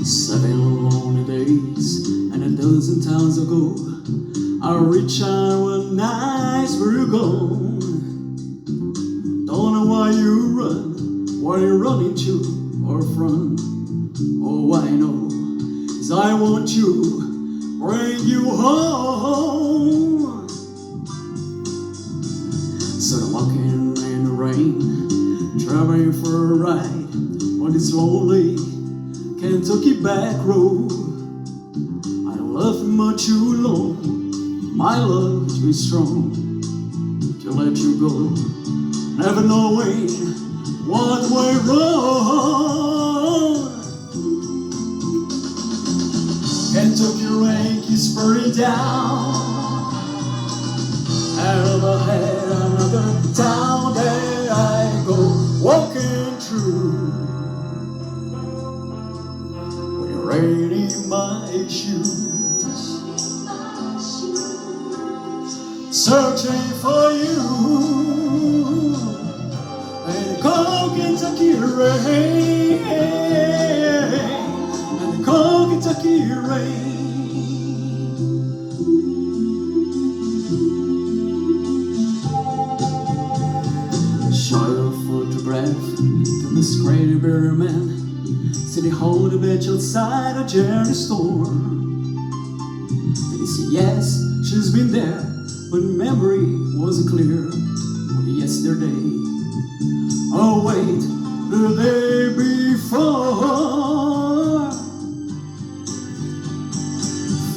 7 lonely days and a dozen towns ago, I reach out one nice where you go. Don't know why you run, where you running to or from. Oh, I know, 'cause I want you, bring you home. So I'm walking in the rain, traveling for a ride on this lonely Kentucky back road. I love you much too long, my love too strong to let you go, never knowing what went wrong. Kentucky rain keeps pouring down, and overhead another town that I go walking through. Rain in my shoes, searching for you, and the cold Kentucky rain, and the cold Kentucky rain. Show your photograph to the scrappy bear man. Said he hold a bitch outside a Jerry store. And he said yes, she's been there, but memory wasn't clear on yesterday. Oh wait, the day before.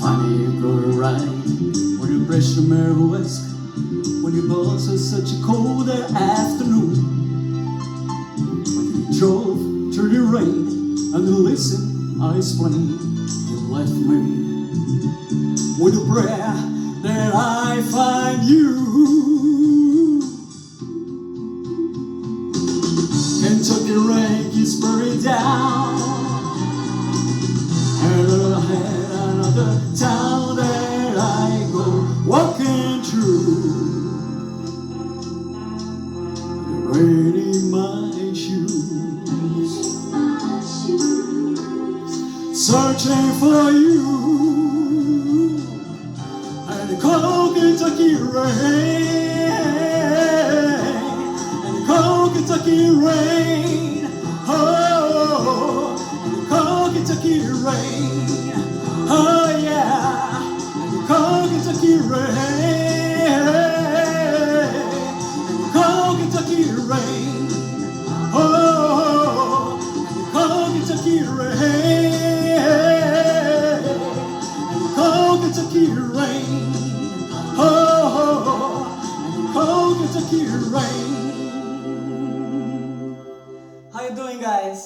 Funny girl ride when you brush your mirror west, when you bus was such a cold afternoon. When you drove through the rain, and listen, I explain, you left me with a prayer that I find you. Kentucky rain keeps pouring down, and I had another town that I go walking through. The rain in my shoes, searching for you, and the cold Kentucky rain, and the cold Kentucky rain, oh, and the cold Kentucky rain, oh yeah, and the cold Kentucky rain, and the cold Kentucky rain, oh, and the cold Kentucky rain. Kentucky rain, oh, and the cold Kentucky rain. How you doing, guys?